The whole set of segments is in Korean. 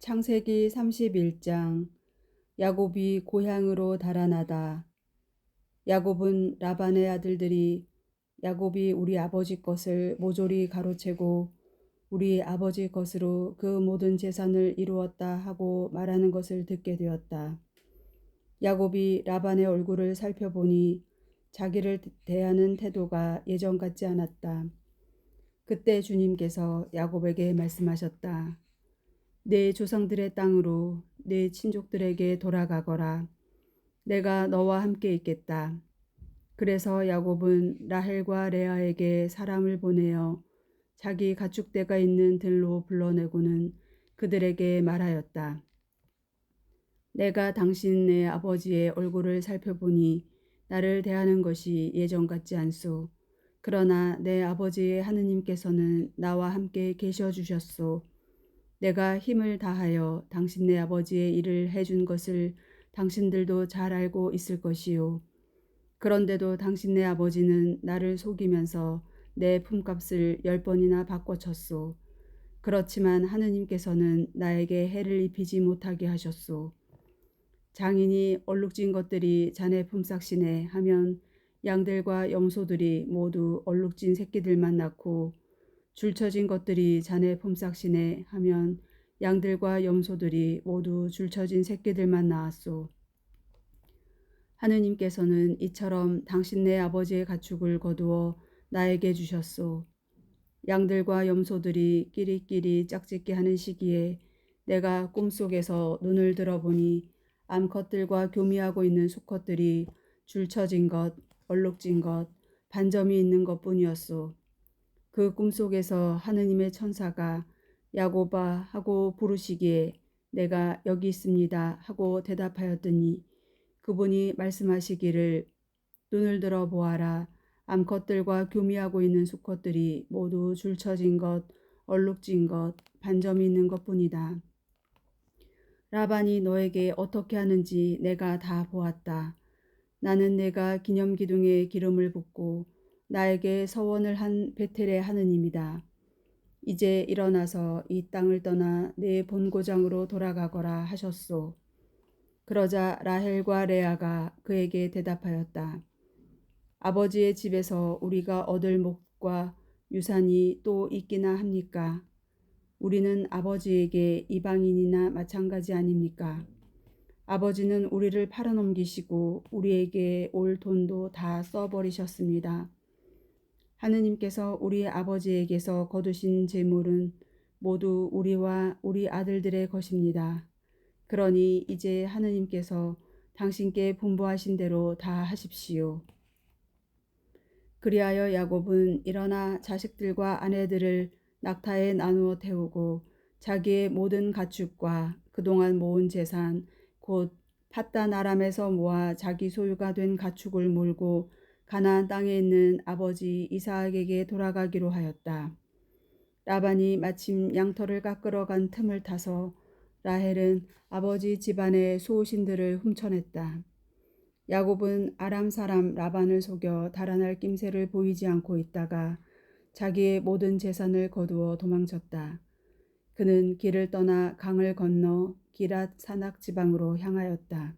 창세기 31장. 야곱이 고향으로 달아나다. 야곱은 라반의 아들들이 야곱이 우리 아버지 것을 모조리 가로채고 우리 아버지 것으로 그 모든 재산을 이루었다 하고 말하는 것을 듣게 되었다. 야곱이 라반의 얼굴을 살펴보니 자기를 대하는 태도가 예전 같지 않았다. 그때 주님께서 야곱에게 말씀하셨다. 내 조상들의 땅으로 내 친족들에게 돌아가거라. 내가 너와 함께 있겠다. 그래서 야곱은 라헬과 레아에게 사람을 보내어 자기 가축대가 있는 들로 불러내고는 그들에게 말하였다. 내가 당신의 아버지의 얼굴을 살펴보니 나를 대하는 것이 예전 같지 않소. 그러나 내 아버지의 하느님께서는 나와 함께 계셔 주셨소. 내가 힘을 다하여 당신네 아버지의 일을 해준 것을 당신들도 잘 알고 있을 것이요. 그런데도 당신네 아버지는 나를 속이면서 내 품값을 10번이나 바꿔쳤소. 그렇지만 하느님께서는 나에게 해를 입히지 못하게 하셨소. 장인이 얼룩진 것들이 자네 품삯이네 하면 양들과 염소들이 모두 얼룩진 새끼들만 낳고 줄쳐진 것들이 자네 품삯이네 하면 양들과 염소들이 모두 줄쳐진 새끼들만 낳았소. 하느님께서는 이처럼 당신네 아버지의 가축을 거두어 나에게 주셨소. 양들과 염소들이 끼리끼리 짝짓기 하는 시기에 내가 꿈속에서 눈을 들어보니 암컷들과 교미하고 있는 수컷들이 줄쳐진 것, 얼룩진 것, 반점이 있는 것뿐이었소. 그 꿈속에서 하느님의 천사가 야곱아 하고 부르시기에 내가 여기 있습니다 하고 대답하였더니 그분이 말씀하시기를 눈을 들어 보아라. 암컷들과 교미하고 있는 수컷들이 모두 줄쳐진 것, 얼룩진 것, 반점이 있는 것뿐이다. 라반이 너에게 어떻게 하는지 내가 다 보았다. 나는 내가 기념기둥에 기름을 붓고 나에게 서원을 한 베텔의 하느님이다. 이제 일어나서 이 땅을 떠나 내 본고장으로 돌아가거라 하셨소. 그러자 라헬과 레아가 그에게 대답하였다. 아버지의 집에서 우리가 얻을 목과 유산이 또 있기나 합니까? 우리는 아버지에게 이방인이나 마찬가지 아닙니까? 아버지는 우리를 팔아넘기시고 우리에게 올 돈도 다 써버리셨습니다. 하느님께서 우리 아버지에게서 거두신 재물은 모두 우리와 우리 아들들의 것입니다. 그러니 이제 하느님께서 당신께 분부하신 대로 다 하십시오. 그리하여 야곱은 일어나 자식들과 아내들을 낙타에 나누어 태우고 자기의 모든 가축과 그동안 모은 재산 곧 팟단 아람에서 모아 자기 소유가 된 가축을 몰고 가나안 땅에 있는 아버지 이삭에게 돌아가기로 하였다. 라반이 마침 양털을 깎으러 간 틈을 타서 라헬은 아버지 집안의 수호신들을 훔쳐냈다. 야곱은 아람 사람 라반을 속여 달아날 낌새를 보이지 않고 있다가 자기의 모든 재산을 거두어 도망쳤다. 그는 길을 떠나 강을 건너 기랏 산악 지방으로 향하였다.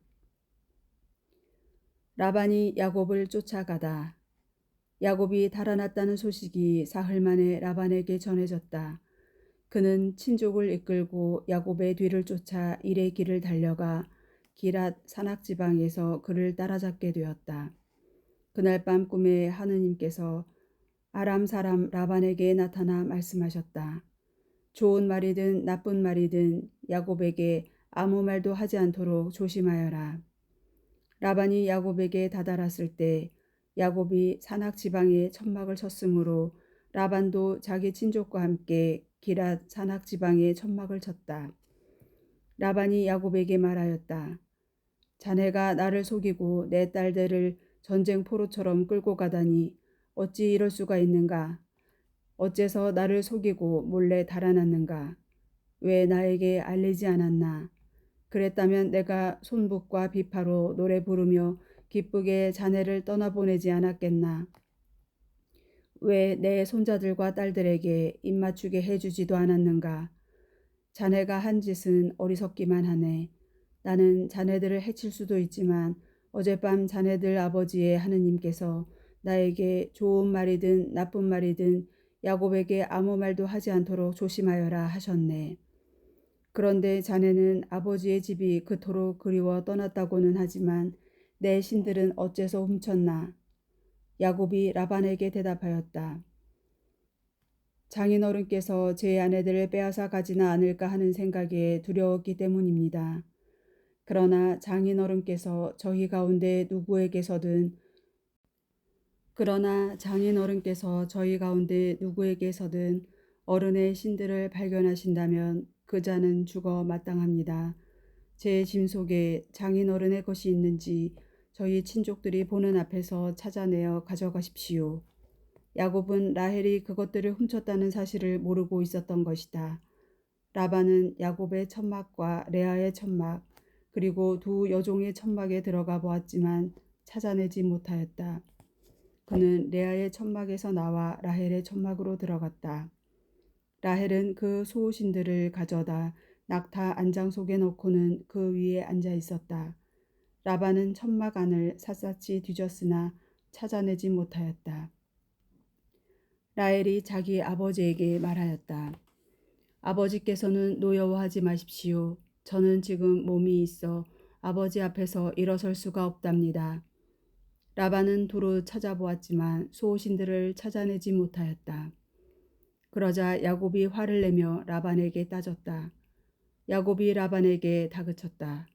라반이 야곱을 쫓아가다. 야곱이 달아났다는 소식이 사흘 만에 라반에게 전해졌다. 그는 친족을 이끌고 야곱의 뒤를 쫓아 일의 길을 달려가 기랏 산악 지방에서 그를 따라잡게 되었다. 그날 밤 꿈에 하느님께서 아람 사람 라반에게 나타나 말씀하셨다. 좋은 말이든 나쁜 말이든 야곱에게 아무 말도 하지 않도록 조심하여라. 라반이 야곱에게 다다랐을 때 야곱이 산악 지방에 천막을 쳤으므로 라반도 자기 친족과 함께 기랏 산악 지방에 천막을 쳤다. 라반이 야곱에게 말하였다. 자네가 나를 속이고 내 딸들을 전쟁 포로처럼 끌고 가다니 어찌 이럴 수가 있는가? 어째서 나를 속이고 몰래 달아났는가? 왜 나에게 알리지 않았나? 그랬다면 내가 손북과 비파로 노래 부르며 기쁘게 자네를 떠나보내지 않았겠나? 왜 내 손자들과 딸들에게 입맞추게 해주지도 않았는가? 자네가 한 짓은 어리석기만 하네. 나는 자네들을 해칠 수도 있지만 어젯밤 자네들 아버지의 하느님께서 나에게 좋은 말이든 나쁜 말이든 야곱에게 아무 말도 하지 않도록 조심하여라 하셨네. 그런데 자네는 아버지의 집이 그토록 그리워 떠났다고는 하지만 내 신들은 어째서 훔쳤나? 야곱이 라반에게 대답하였다. 장인어른께서 제 아내들을 빼앗아 가지는 않을까 하는 생각에 두려웠기 때문입니다. 그러나 장인어른께서 저희 가운데 누구에게서든 어른의 신들을 발견하신다면 그 자는 죽어 마땅합니다. 제 짐 속에 장인어른의 것이 있는지 저희 친족들이 보는 앞에서 찾아내어 가져가십시오. 야곱은 라헬이 그것들을 훔쳤다는 사실을 모르고 있었던 것이다. 라반은 야곱의 천막과 레아의 천막 그리고 두 여종의 천막에 들어가 보았지만 찾아내지 못하였다. 그는 레아의 천막에서 나와 라헬의 천막으로 들어갔다. 라헬은 그 수호신들을 가져다 낙타 안장 속에 넣고는 그 위에 앉아 있었다. 라반은 천막 안을 샅샅이 뒤졌으나 찾아내지 못하였다. 라헬이 자기 아버지에게 말하였다. 아버지께서는 노여워하지 마십시오. 저는 지금 몸이 있어 아버지 앞에서 일어설 수가 없답니다. 라반은 두루 찾아보았지만 수호신들을 찾아내지 못하였다. 그러자 야곱이 화를 내며 라반에게 따졌다. 야곱이 라반에게 다그쳤다.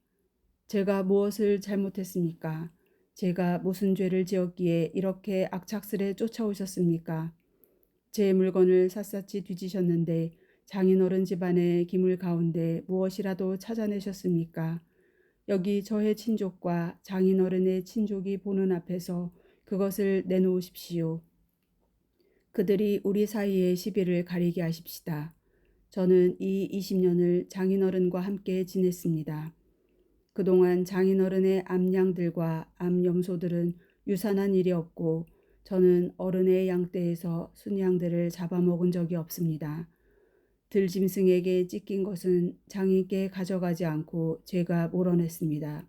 제가 무엇을 잘못했습니까? 제가 무슨 죄를 지었기에 이렇게 악착스레 쫓아오셨습니까? 제 물건을 샅샅이 뒤지셨는데 장인어른 집안의 기물 가운데 무엇이라도 찾아내셨습니까? 여기 저의 친족과 장인어른의 친족이 보는 앞에서 그것을 내놓으십시오. 그들이 우리 사이의 시비를 가리게 하십시다. 저는 이 20년을 장인어른과 함께 지냈습니다. 그동안 장인어른의 암양들과 암염소들은 유산한 일이 없고 저는 어른의 양떼에서 순양들을 잡아먹은 적이 없습니다. 들짐승에게 찢긴 것은 장인께 가져가지 않고 제가 몰아냈습니다.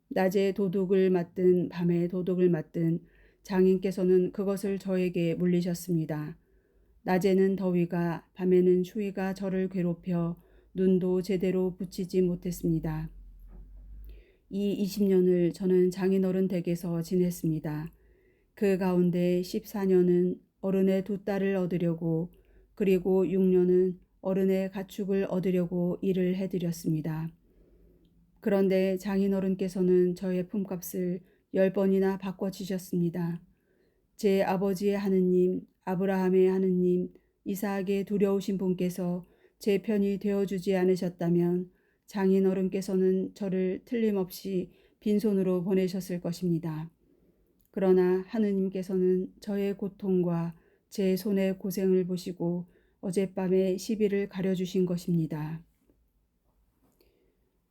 낮에 도둑을 맞든 밤에 도둑을 맞든 장인께서는 그것을 저에게 물리셨습니다. 낮에는 더위가 밤에는 추위가 저를 괴롭혀 눈도 제대로 붙이지 못했습니다. 이 20년을 저는 장인어른 댁에서 지냈습니다. 그 가운데 14년은 어른의 두 딸을 얻으려고 그리고 6년은 어른의 가축을 얻으려고 일을 해드렸습니다. 그런데 장인어른께서는 저의 품값을 10번이나 바꿔주셨습니다. 제 아버지의 하느님, 아브라함의 하느님, 이삭의 두려우신 분께서 제 편이 되어주지 않으셨다면 장인어른께서는 저를 틀림없이 빈손으로 보내셨을 것입니다. 그러나 하느님께서는 저의 고통과 제 손의 고생을 보시고 어젯밤에 시비를 가려주신 것입니다.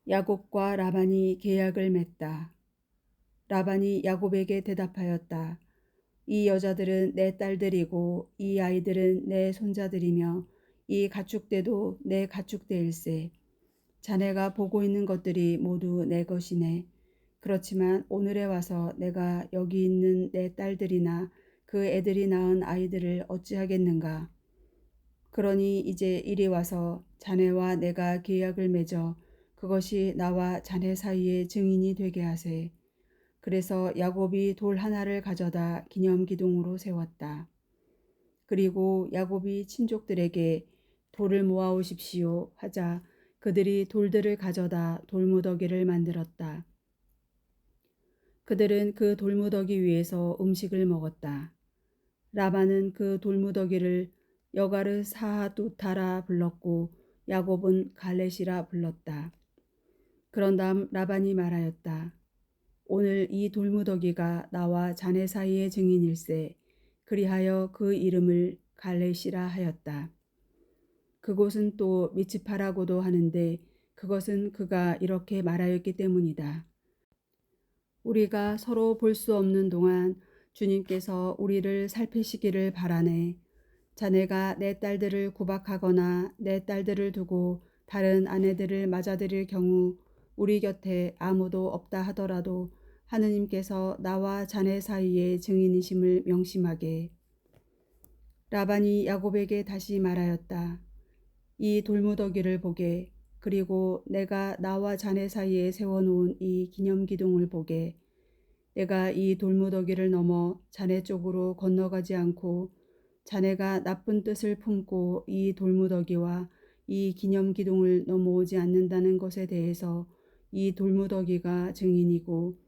야곱과 라반이 계약을 맺다. 라반이 야곱에게 대답하였다. 이 여자들은 내 딸들이고 이 아이들은 내 손자들이며 이 가축대도 내 가축대일세. 자네가 보고 있는 것들이 모두 내 것이네. 그렇지만 오늘에 와서 내가 여기 있는 내 딸들이나 그 애들이 낳은 아이들을 어찌하겠는가. 그러니 이제 이리 와서 자네와 내가 계약을 맺어 그것이 나와 자네 사이의 증인이 되게 하세. 그래서 야곱이 돌 하나를 가져다 기념기둥으로 세웠다. 그리고 야곱이 친족들에게 돌을 모아오십시오 하자 그들이 돌들을 가져다 돌무더기를 만들었다. 그들은 그 돌무더기 위에서 음식을 먹었다. 라반은 그 돌무더기를 여가르 사하두타라 불렀고 야곱은 갈렛이라 불렀다. 그런 다음 라반이 말하였다. 오늘 이 돌무더기가 나와 자네 사이의 증인일세. 그리하여 그 이름을 갈렛이라 하였다. 그곳은 또 미츠파라고도 하는데 그것은 그가 이렇게 말하였기 때문이다. 우리가 서로 볼 수 없는 동안 주님께서 우리를 살피시기를 바라네. 자네가 내 딸들을 구박하거나 내 딸들을 두고 다른 아내들을 맞아들일 경우 우리 곁에 아무도 없다 하더라도 하느님께서 나와 자네 사이의 증인이심을 명심하게. 라반이 야곱에게 다시 말하였다. 이 돌무더기를 보게. 그리고 내가 나와 자네 사이에 세워놓은 이 기념기둥을 보게. 내가 이 돌무더기를 넘어 자네 쪽으로 건너가지 않고 자네가 나쁜 뜻을 품고 이 돌무더기와 이 기념기둥을 넘어오지 않는다는 것에 대해서 이 돌무더기가 증인이고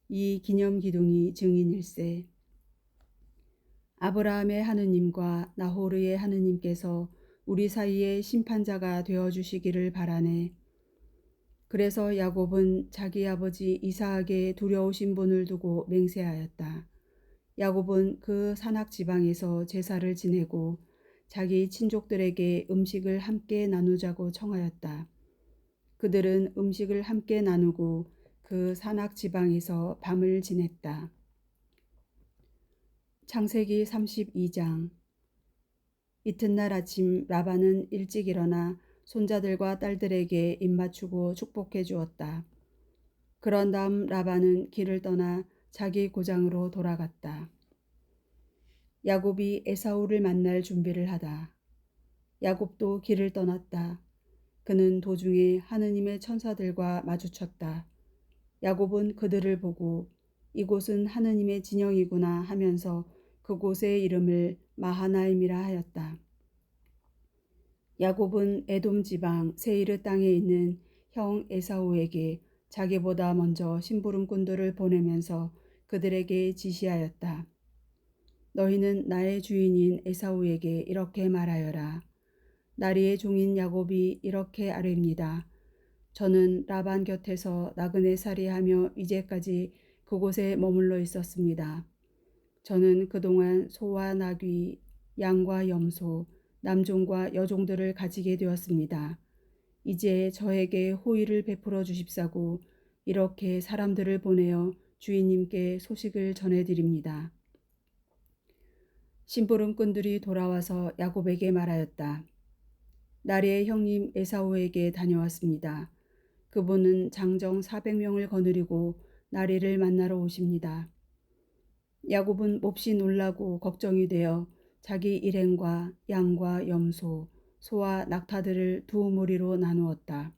이 기념기둥이 증인일세. 아브라함의 하느님과 나호르의 하느님께서 우리 사이에 심판자가 되어주시기를 바라네. 그래서 야곱은 자기 아버지 이삭에게 두려우신 분을 두고 맹세하였다. 야곱은 그 산악 지방에서 제사를 지내고 자기 친족들에게 음식을 함께 나누자고 청하였다. 그들은 음식을 함께 나누고 그 산악 지방에서 밤을 지냈다. 창세기 32장. 이튿날 아침 라반은 일찍 일어나 손자들과 딸들에게 입맞추고 축복해 주었다. 그런 다음 라반은 길을 떠나 자기 고장으로 돌아갔다. 야곱이 에사우를 만날 준비를 하다. 야곱도 길을 떠났다. 그는 도중에 하느님의 천사들과 마주쳤다. 야곱은 그들을 보고 이곳은 하느님의 진영이구나 하면서 그곳의 이름을 마하나임이라 하였다. 야곱은 에돔 지방 세이르 땅에 있는 형 에사우에게 자기보다 먼저 심부름꾼들을 보내면서 그들에게 지시하였다. 너희는 나의 주인인 에사우에게 이렇게 말하여라. 나리의 종인 야곱이 이렇게 아뢰입니다. 저는 라반 곁에서 나그네 살이하며 이제까지 그곳에 머물러 있었습니다. 저는 그동안 소와 나귀, 양과 염소, 남종과 여종들을 가지게 되었습니다. 이제 저에게 호의를 베풀어 주십사고 이렇게 사람들을 보내어 주인님께 소식을 전해드립니다. 심부름꾼들이 돌아와서 야곱에게 말하였다. 나리의 형님 에사우에게 다녀왔습니다. 그분은 장정 400명을 거느리고 나리를 만나러 오십니다. 야곱은 몹시 놀라고 걱정이 되어 자기 일행과 양과 염소, 소와 낙타들을 두 무리로 나누었다.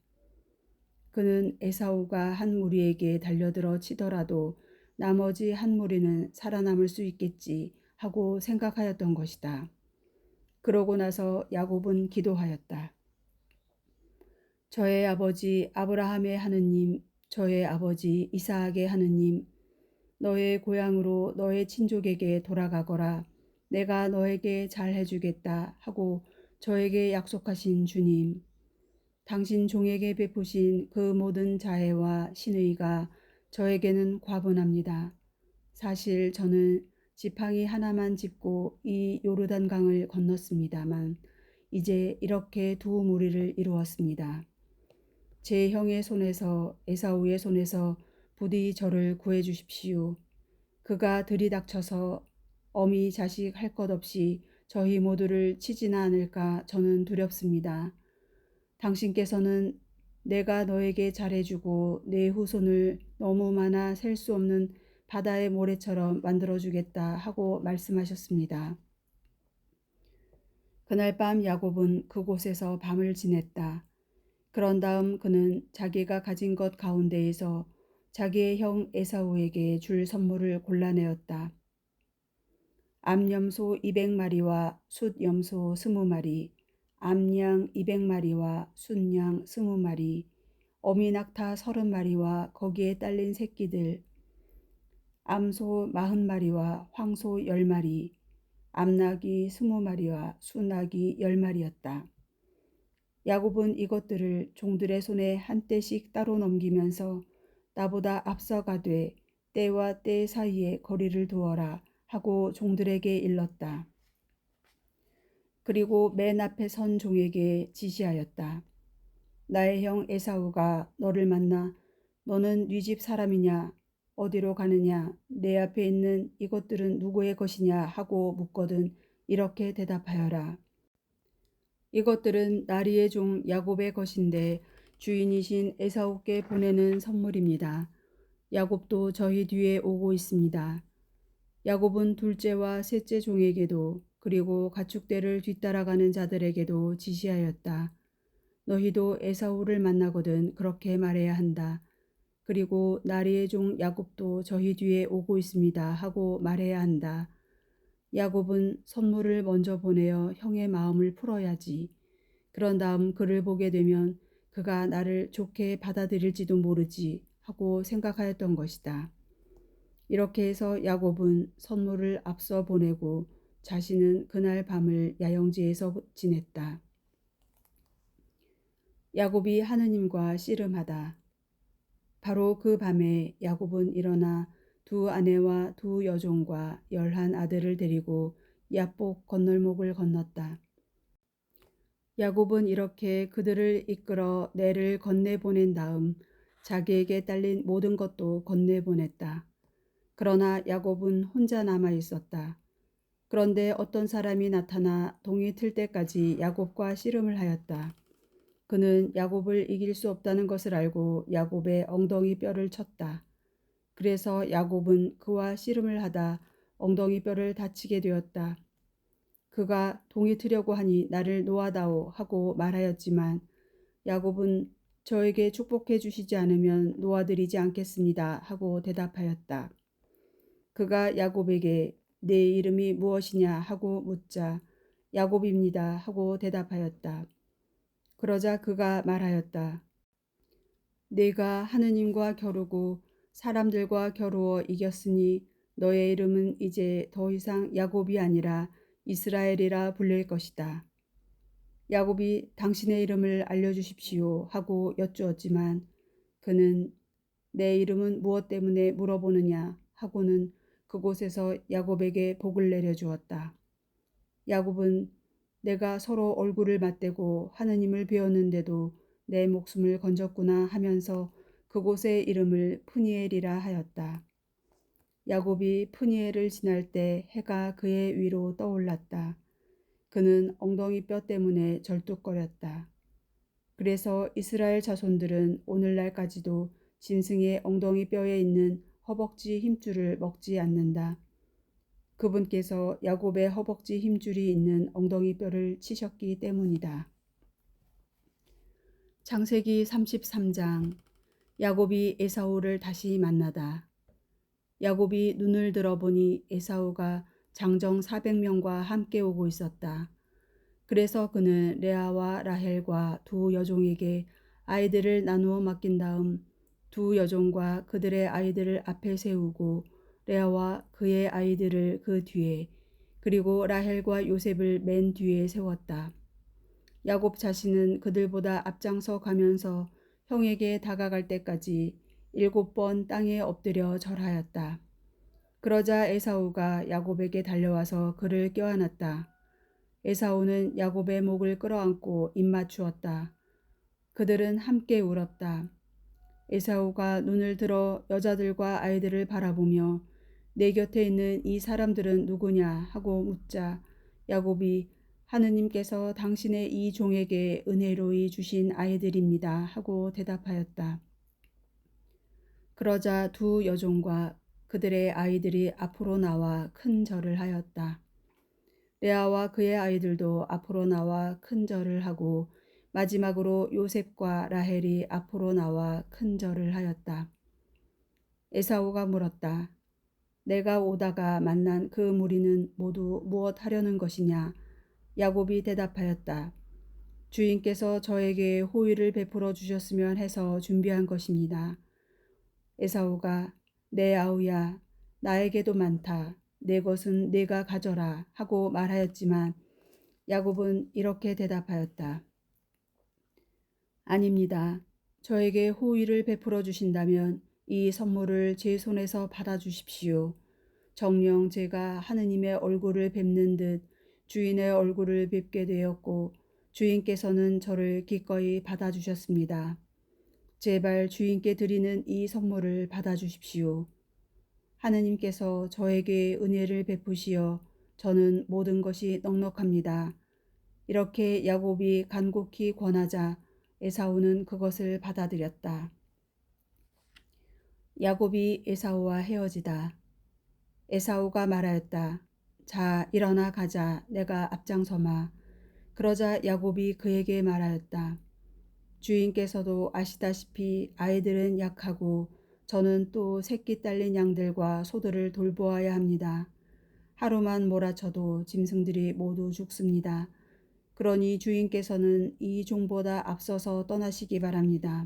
그는 에사우가 한 무리에게 달려들어 치더라도 나머지 한 무리는 살아남을 수 있겠지 하고 생각하였던 것이다. 그러고 나서 야곱은 기도하였다. 저의 아버지 아브라함의 하느님, 저의 아버지 이삭의 하느님, 너의 고향으로 너의 친족에게 돌아가거라. 내가 너에게 잘해주겠다 하고 저에게 약속하신 주님, 당신 종에게 베푸신 그 모든 자애와 신의가 저에게는 과분합니다. 사실 저는 지팡이 하나만 짚고 이 요르단강을 건넜습니다만 이제 이렇게 두 무리를 이루었습니다. 제 형의 손에서 에사우의 손에서 부디 저를 구해 주십시오. 그가 들이닥쳐서 어미 자식 할 것 없이 저희 모두를 치지나 않을까 저는 두렵습니다. 당신께서는 내가 너에게 잘해주고 내 후손을 너무 많아 셀 수 없는 바다의 모래처럼 만들어주겠다 하고 말씀하셨습니다. 그날 밤 야곱은 그곳에서 밤을 지냈다. 그런 다음 그는 자기가 가진 것 가운데에서 자기의 형 에사우에게 줄 선물을 골라내었다. 암염소 200마리와 숫염소 20마리, 암양 200마리와 숫양 20마리, 어미낙타 30마리와 거기에 딸린 새끼들, 암소 40마리와 황소 10마리, 암나귀 20마리와 수나귀 10마리였다. 야곱은 이것들을 종들의 손에 한 떼씩 따로 넘기면서 나보다 앞서가되 때와 때 사이에 거리를 두어라 하고 종들에게 일렀다. 그리고 맨 앞에 선 종에게 지시하였다. 나의 형 에사우가 너를 만나 너는 네 집 사람이냐? 어디로 가느냐? 내 앞에 있는 이것들은 누구의 것이냐? 하고 묻거든 이렇게 대답하여라. 이것들은 나리의 종 야곱의 것인데 주인이신 에사우께 보내는 선물입니다. 야곱도 저희 뒤에 오고 있습니다. 야곱은 둘째와 셋째 종에게도 그리고 가축대를 뒤따라가는 자들에게도 지시하였다. 너희도 에사우를 만나거든 그렇게 말해야 한다. 그리고 나리의 종 야곱도 저희 뒤에 오고 있습니다 하고 말해야 한다. 야곱은 선물을 먼저 보내어 형의 마음을 풀어야지. 그런 다음 그를 보게 되면 그가 나를 좋게 받아들일지도 모르지 하고 생각하였던 것이다. 이렇게 해서 야곱은 선물을 앞서 보내고 자신은 그날 밤을 야영지에서 지냈다. 야곱이 하느님과 씨름하다. 바로 그 밤에 야곱은 일어나 두 아내와 두 여종과 11 아들을 데리고 야복 건널목을 건넜다. 야곱은 이렇게 그들을 이끌어 내를 건네보낸 다음 자기에게 딸린 모든 것도 건네보냈다. 그러나 야곱은 혼자 남아 있었다. 그런데 어떤 사람이 나타나 동이 틀 때까지 야곱과 씨름을 하였다. 그는 야곱을 이길 수 없다는 것을 알고 야곱의 엉덩이 뼈를 쳤다. 그래서 야곱은 그와 씨름을 하다 엉덩이 뼈를 다치게 되었다. 그가 동이 트려고 하니 나를 놓아다오 하고 말하였지만 야곱은 저에게 축복해 주시지 않으면 놓아드리지 않겠습니다 하고 대답하였다. 그가 야곱에게 내 이름이 무엇이냐 하고 묻자 야곱입니다 하고 대답하였다. 그러자 그가 말하였다. 내가 하느님과 겨루고 사람들과 겨루어 이겼으니 너의 이름은 이제 더 이상 야곱이 아니라 이스라엘이라 불릴 것이다. 야곱이 당신의 이름을 알려주십시오 하고 여쭈었지만 그는 내 이름은 무엇 때문에 물어보느냐 하고는 그곳에서 야곱에게 복을 내려주었다. 야곱은 내가 서로 얼굴을 맞대고 하느님을 배웠는데도 내 목숨을 건졌구나 하면서 그곳의 이름을 푸니엘이라 하였다. 야곱이 푸니엘을 지날 때 해가 그의 위로 떠올랐다. 그는 엉덩이 뼈 때문에 절뚝거렸다. 그래서 이스라엘 자손들은 오늘날까지도 짐승의 엉덩이 뼈에 있는 허벅지 힘줄을 먹지 않는다. 그분께서 야곱의 허벅지 힘줄이 있는 엉덩이 뼈를 치셨기 때문이다. 창세기 33장. 야곱이 에사우를 다시 만나다. 야곱이 눈을 들어보니 에사우가 장정 400명과 함께 오고 있었다. 그래서 그는 레아와 라헬과 두 여종에게 아이들을 나누어 맡긴 다음 두 여종과 그들의 아이들을 앞에 세우고 레아와 그의 아이들을 그 뒤에 그리고 라헬과 요셉을 맨 뒤에 세웠다. 야곱 자신은 그들보다 앞장서 가면서 형에게 다가갈 때까지 7번 땅에 엎드려 절하였다. 그러자 에사우가 야곱에게 달려와서 그를 껴안았다. 에사우는 야곱의 목을 끌어안고 입맞추었다. 그들은 함께 울었다. 에사우가 눈을 들어 여자들과 아이들을 바라보며 내 곁에 있는 이 사람들은 누구냐 하고 묻자 야곱이 하느님께서 당신의 이 종에게 은혜로이 주신 아이들입니다 하고 대답하였다. 그러자 두 여종과 그들의 아이들이 앞으로 나와 큰 절을 하였다. 레아와 그의 아이들도 앞으로 나와 큰 절을 하고 마지막으로 요셉과 라헬이 앞으로 나와 큰 절을 하였다. 에사우가 물었다. 내가 오다가 만난 그 무리는 모두 무엇 하려는 것이냐? 야곱이 대답하였다. 주인께서 저에게 호의를 베풀어 주셨으면 해서 준비한 것입니다. 에사우가 내 아우야 나에게도 많다. 내 것은 네가 가져라 하고 말하였지만 야곱은 이렇게 대답하였다. 아닙니다. 저에게 호의를 베풀어 주신다면 이 선물을 제 손에서 받아 주십시오. 정녕 제가 하느님의 얼굴을 뵙는 듯 주인의 얼굴을 뵙게 되었고 주인께서는 저를 기꺼이 받아 주셨습니다. 제발 주인께 드리는 이 선물을 받아 주십시오. 하느님께서 저에게 은혜를 베푸시어 저는 모든 것이 넉넉합니다. 이렇게 야곱이 간곡히 권하자 에사우는 그것을 받아들였다. 야곱이 에사우와 헤어지다. 에사우가 말하였다. 자, 일어나 가자. 내가 앞장서마. 그러자 야곱이 그에게 말하였다. 주인께서도 아시다시피 아이들은 약하고 저는 또 새끼 딸린 양들과 소들을 돌보아야 합니다. 하루만 몰아쳐도 짐승들이 모두 죽습니다. 그러니 주인께서는 이 종보다 앞서서 떠나시기 바랍니다.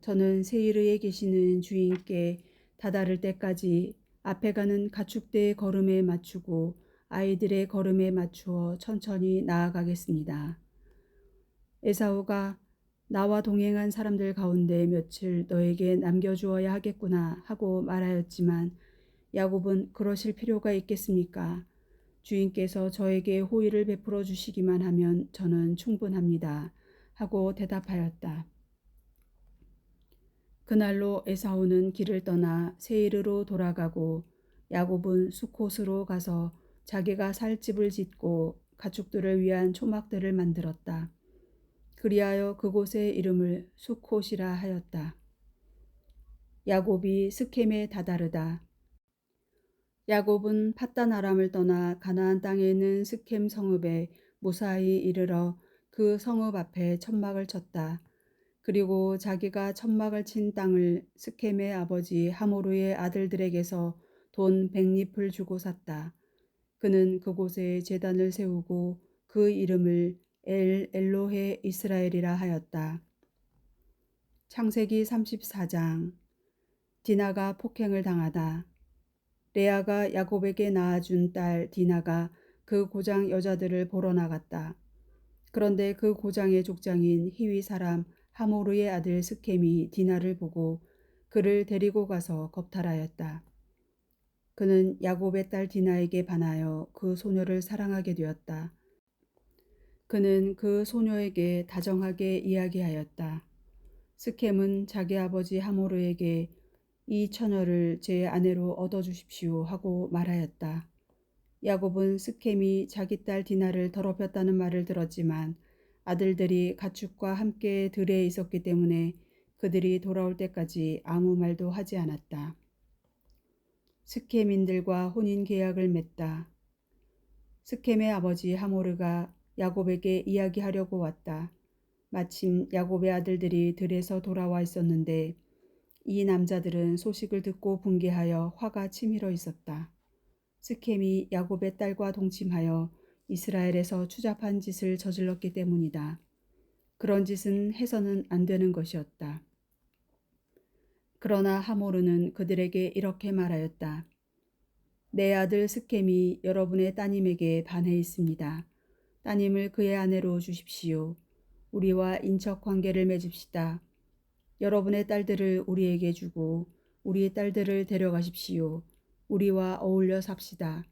저는 세이르에 계시는 주인께 다다를 때까지 앞에 가는 가축대의 걸음에 맞추고 아이들의 걸음에 맞추어 천천히 나아가겠습니다. 에사우가 나와 동행한 사람들 가운데 며칠 너에게 남겨주어야 하겠구나 하고 말하였지만 야곱은 그러실 필요가 있겠습니까? 주인께서 저에게 호의를 베풀어 주시기만 하면 저는 충분합니다. 하고 대답하였다. 그날로 에사우는 길을 떠나 세이르로 돌아가고 야곱은 수콧으로 가서 자기가 살 집을 짓고 가축들을 위한 초막들을 만들었다. 그리하여 그곳의 이름을 수콧이라 하였다. 야곱이 스켐에 다다르다. 야곱은 팟단 아람을 떠나 가나안 땅에 있는 스켐 성읍에 무사히 이르러 그 성읍 앞에 천막을 쳤다. 그리고 자기가 천막을 친 땅을 스켐의 아버지 하모르의 아들들에게서 돈 100립을 주고 샀다. 그는 그곳에 제단을 세우고 그 이름을 엘 엘로헤 이스라엘이라 하였다. 창세기 34장. 디나가 폭행을 당하다. 레아가 야곱에게 낳아준 딸 디나가 그 고장 여자들을 보러 나갔다. 그런데 그 고장의 족장인 히위 사람 하모르의 아들 스켐이 디나를 보고 그를 데리고 가서 겁탈하였다. 그는 야곱의 딸 디나에게 반하여 그 소녀를 사랑하게 되었다. 그는 그 소녀에게 다정하게 이야기하였다. 스켐은 자기 아버지 하모르에게 이 처녀를 제 아내로 얻어주십시오 하고 말하였다. 야곱은 스켐이 자기 딸 디나를 더럽혔다는 말을 들었지만 아들들이 가축과 함께 들에 있었기 때문에 그들이 돌아올 때까지 아무 말도 하지 않았다. 스켐인들과 혼인 계약을 맺다. 스켐의 아버지 하모르가 야곱에게 이야기하려고 왔다. 마침 야곱의 아들들이 들에서 돌아와 있었는데 이 남자들은 소식을 듣고 분개하여 화가 치밀어 있었다. 스켐이 야곱의 딸과 동침하여 이스라엘에서 추잡한 짓을 저질렀기 때문이다. 그런 짓은 해서는 안 되는 것이었다. 그러나 하모르는 그들에게 이렇게 말하였다. 내 아들 스켐이 여러분의 따님에게 반해 있습니다. 따님을 그의 아내로 주십시오. 우리와 인척 관계를 맺읍시다. 여러분의 딸들을 우리에게 주고 우리 딸들을 데려가십시오. 우리와 어울려 삽시다.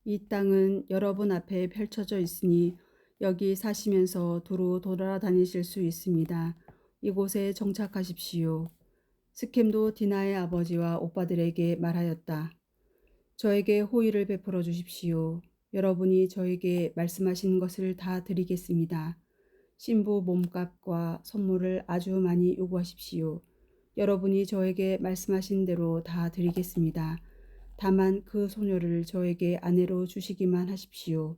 이 땅은 여러분 앞에 펼쳐져 있으니 여기 사시면서 두루 돌아다니실 수 있습니다. 이곳에 정착하십시오. 스켐도 디나의 아버지와 오빠들에게 말하였다. 저에게 호의를 베풀어 주십시오. 여러분이 저에게 말씀하신 것을 다 드리겠습니다. 신부 몸값과 선물을 아주 많이 요구하십시오. 여러분이 저에게 말씀하신 대로 다 드리겠습니다. 다만 그 소녀를 저에게 아내로 주시기만 하십시오.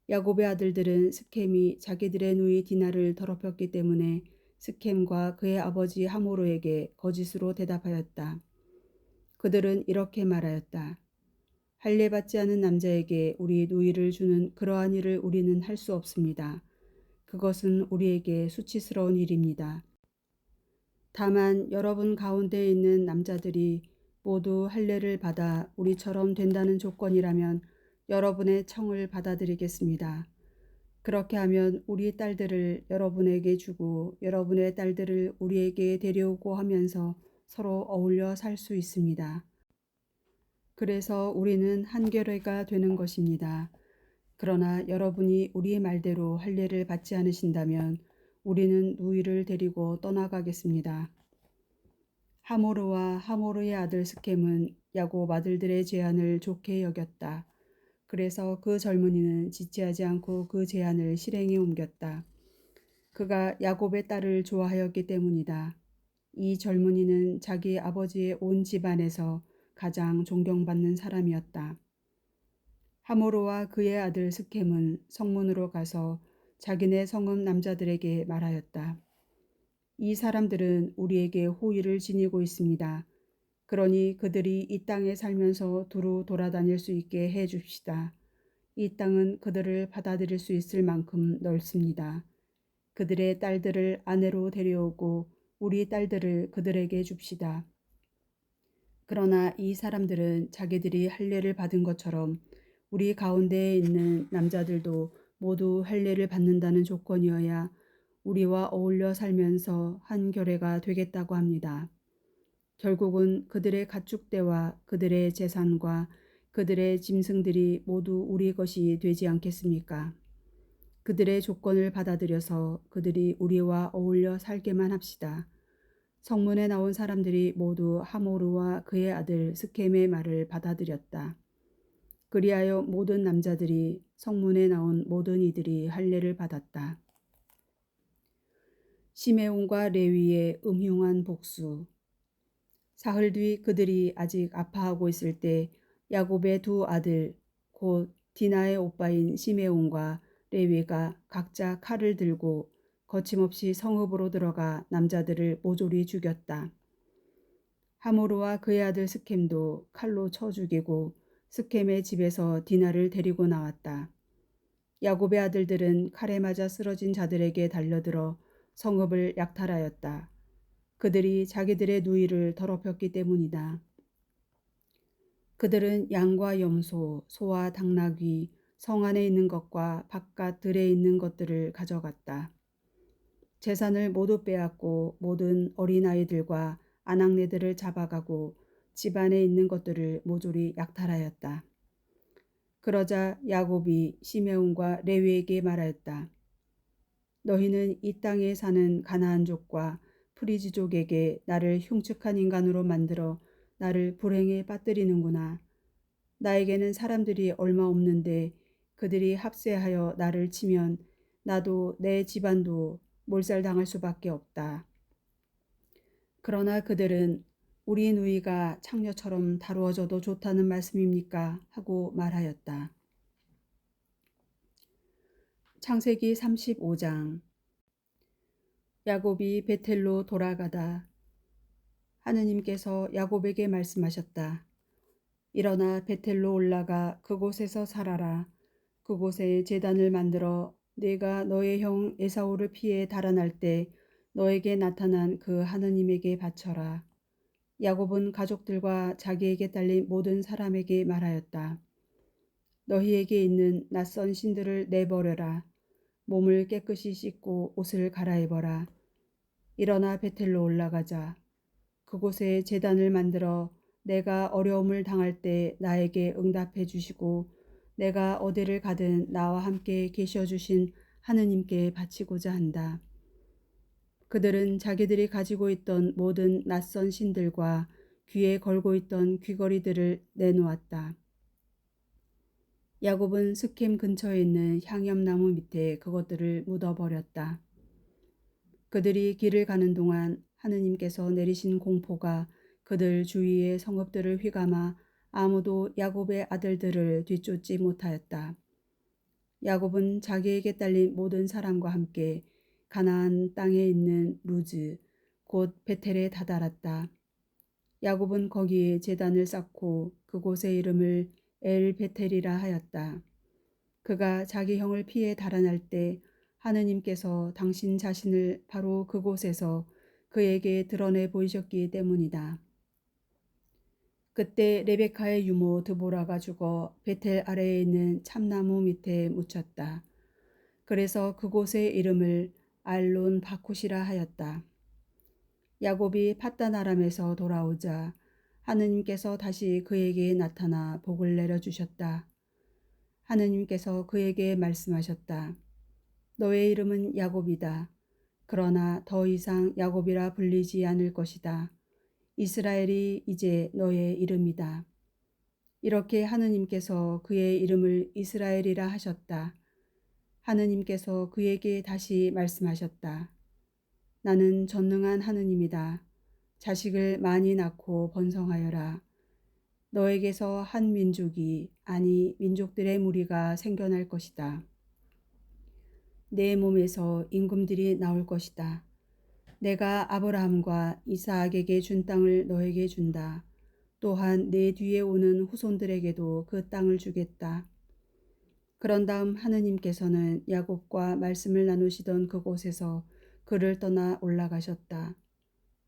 야곱의 아들들은 스켐이 자기들의 누이 디나를 더럽혔기 때문에 스켐과 그의 아버지 하모르에게 거짓으로 대답하였다. 그들은 이렇게 말하였다. 할례받지 않은 남자에게 우리 누이를 주는 그러한 일을 우리는 할 수 없습니다. 그것은 우리에게 수치스러운 일입니다. 다만 여러분 가운데 있는 남자들이 모두 할례를 받아 우리처럼 된다는 조건이라면 여러분의 청을 받아들이겠습니다. 그렇게 하면 우리 딸들을 여러분에게 주고 여러분의 딸들을 우리에게 데려오고 하면서 서로 어울려 살 수 있습니다. 그래서 우리는 한결애가 되는 것입니다. 그러나 여러분이 우리 말대로 할례를 받지 않으신다면 우리는 누이를 데리고 떠나가겠습니다. 하모르와 하모르의 아들 스켐은 야곱 아들들의 제안을 좋게 여겼다. 그래서 그 젊은이는 지체하지 않고 그 제안을 실행에 옮겼다. 그가 야곱의 딸을 좋아하였기 때문이다. 이 젊은이는 자기 아버지의 온 집안에서 가장 존경받는 사람이었다. 하모르와 그의 아들 스켐은 성문으로 가서 자기네 성읍 남자들에게 말하였다. 이 사람들은 우리에게 호의를 지니고 있습니다. 그러니 그들이 이 땅에 살면서 두루 돌아다닐 수 있게 해 줍시다. 이 땅은 그들을 받아들일 수 있을 만큼 넓습니다. 그들의 딸들을 아내로 데려오고 우리 딸들을 그들에게 줍시다. 그러나 이 사람들은 자기들이 할례를 받은 것처럼 우리 가운데에 있는 남자들도 모두 할례를 받는다는 조건이어야 우리와 어울려 살면서 한 결례가 되겠다고 합니다. 결국은 그들의 가축대와 그들의 재산과 그들의 짐승들이 모두 우리 것이 되지 않겠습니까? 그들의 조건을 받아들여서 그들이 우리와 어울려 살게만 합시다. 성문에 나온 사람들이 모두 하모르와 그의 아들 스켐의 말을 받아들였다. 그리하여 모든 남자들이 성문에 나온 모든 이들이 할례를 받았다. 시메온과 레위의 음흉한 복수. 사흘 뒤 그들이 아직 아파하고 있을 때 야곱의 두 아들 곧 디나의 오빠인 시메온과 레위가 각자 칼을 들고 거침없이 성읍으로 들어가 남자들을 모조리 죽였다. 하모르와 그의 아들 스켐도 칼로 쳐 죽이고 스켐의 집에서 디나를 데리고 나왔다. 야곱의 아들들은 칼에 맞아 쓰러진 자들에게 달려들어 성읍을 약탈하였다. 그들이 자기들의 누이를 더럽혔기 때문이다. 그들은 양과 염소, 소와 당나귀, 성 안에 있는 것과 바깥 들에 있는 것들을 가져갔다. 재산을 모두 빼앗고 모든 어린아이들과 아낙네들을 잡아가고 집안에 있는 것들을 모조리 약탈하였다. 그러자 야곱이 시메온과 레위에게 말하였다. 너희는 이 땅에 사는 가나안족과 프리지족에게 나를 흉측한 인간으로 만들어 나를 불행에 빠뜨리는구나. 나에게는 사람들이 얼마 없는데 그들이 합세하여 나를 치면 나도 내 집안도 몰살당할 수밖에 없다. 그러나 그들은 우리 누이가 창녀처럼 다루어져도 좋다는 말씀입니까? 하고 말하였다. 창세기 35장. 야곱이 베텔로 돌아가다 하느님께서 야곱에게 말씀하셨다. 일어나 베텔로 올라가 그곳에서 살아라. 그곳에 제단을 만들어 네가 너의 형 에사오를 피해 달아날 때 너에게 나타난 그 하느님에게 바쳐라. 야곱은 가족들과 자기에게 딸린 모든 사람에게 말하였다. 너희에게 있는 낯선 신들을 내버려라. 몸을 깨끗이 씻고 옷을 갈아입어라. 일어나 베텔로 올라가자. 그곳에 제단을 만들어 내가 어려움을 당할 때 나에게 응답해 주시고 내가 어디를 가든 나와 함께 계셔 주신 하느님께 바치고자 한다. 그들은 자기들이 가지고 있던 모든 낯선 신들과 귀에 걸고 있던 귀걸이들을 내놓았다. 야곱은 스켐 근처에 있는 향염나무 밑에 그것들을 묻어버렸다. 그들이 길을 가는 동안 하느님께서 내리신 공포가 그들 주위의 성읍들을 휘감아 아무도 야곱의 아들들을 뒤쫓지 못하였다. 야곱은 자기에게 딸린 모든 사람과 함께 가나안 땅에 있는 루즈 곧 베텔에 다다랐다. 야곱은 거기에 제단을 쌓고 그곳의 이름을 엘 베텔이라 하였다. 그가 자기 형을 피해 달아날 때 하느님께서 당신 자신을 바로 그곳에서 그에게 드러내 보이셨기 때문이다. 그때 레베카의 유모 드보라가 죽어 베텔 아래에 있는 참나무 밑에 묻혔다. 그래서 그곳의 이름을 알론 바쿠시라 하였다. 야곱이 팟단 아람에서 돌아오자 하느님께서 다시 그에게 나타나 복을 내려주셨다. 하느님께서 그에게 말씀하셨다. 너의 이름은 야곱이다. 그러나 더 이상 야곱이라 불리지 않을 것이다. 이스라엘이 이제 너의 이름이다. 이렇게 하느님께서 그의 이름을 이스라엘이라 하셨다. 하느님께서 그에게 다시 말씀하셨다. 나는 전능한 하느님이다. 자식을 많이 낳고 번성하여라. 너에게서 한 민족이, 아니 민족들의 무리가 생겨날 것이다. 내 몸에서 임금들이 나올 것이다. 내가 아브라함과 이삭에게 준 땅을 너에게 준다. 또한 내 뒤에 오는 후손들에게도 그 땅을 주겠다. 그런 다음 하느님께서는 야곱과 말씀을 나누시던 그곳에서 그를 떠나 올라가셨다.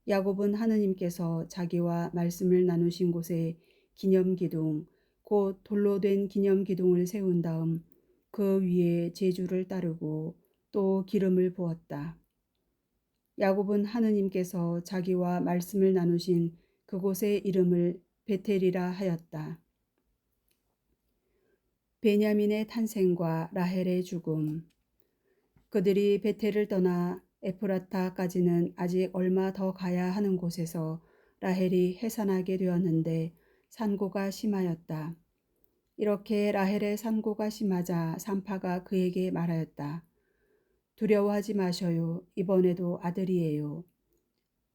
야곱은 하느님께서 자기와 말씀을 나누신 곳에 기념기둥, 곧 돌로 된 기념기둥을 세운 다음 그 위에 제주를 따르고 또 기름을 부었다. 야곱은 하느님께서 자기와 말씀을 나누신 그곳의 이름을 베텔이라 하였다. 베냐민의 탄생과 라헬의 죽음. 그들이 베텔을 떠나 에프라타까지는 아직 얼마 더 가야 하는 곳에서 라헬이 해산하게 되었는데 산고가 심하였다. 이렇게 라헬의 산고가 심하자 산파가 그에게 말하였다. 두려워하지 마셔요. 이번에도 아들이에요.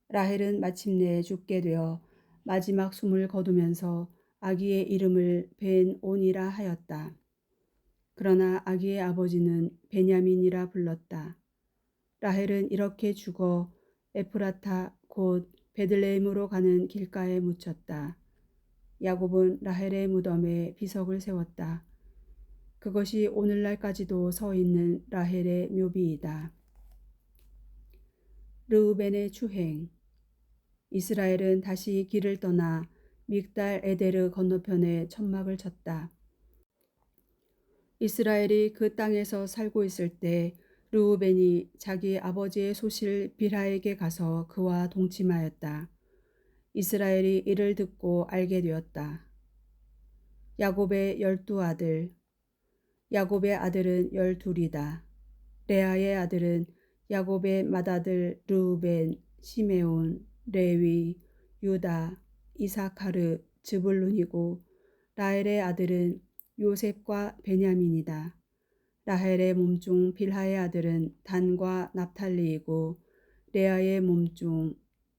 라헬은 마침내 죽게 되어 마지막 숨을 거두면서 아기의 이름을 벤온이라 하였다. 그러나 아기의 아버지는 베냐민이라 불렀다. 라헬은 이렇게 죽어 에프라타 곧 베들레헴으로 가는 길가에 묻혔다. 야곱은 라헬의 무덤에 비석을 세웠다. 그것이 오늘날까지도 서 있는 라헬의 묘비이다. 르우벤의 추행. 이스라엘은 다시 길을 떠나 믹달 에데르 건너편에 천막을 쳤다. 이스라엘이 그 땅에서 살고 있을 때 르우벤이 자기 아버지의 소실 빌하에게 가서 그와 동침하였다. 이스라엘이 이를 듣고 알게 되었다. 야곱의 12아들. 야곱의 아들은 12이다. 레아의 아들은 야곱의 맏아들 르우벤, 시메온, 레위, 유다, 이사카르, 즈불룬이고 라헬의 아들은 요셉과 베냐민이다. 라헬의 몸중 빌하의 아들은 단과 납탈리이고 레아의 몸중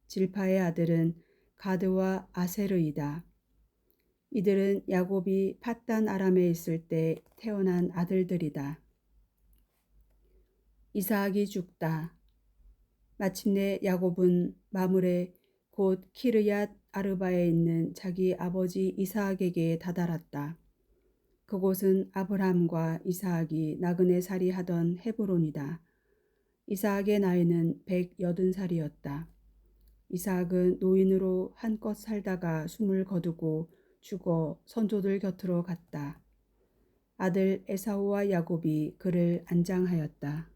질파의 아들은 가드와 아세르이다. 이들은 야곱이 팟단 아람에 있을 때 태어난 아들들이다. 이삭이 죽다. 마침내 야곱은 마물에 곧 키르얏 아르바에 있는 자기 아버지 이삭에게 다다랐다. 그곳은 아브라함과 이삭이 나그네 살이 하던 헤브론이다. 이삭의 나이는 180살이었다. 이삭은 노인으로 한껏 살다가 숨을 거두고 죽어 선조들 곁으로 갔다. 아들 에사우와 야곱이 그를 안장하였다.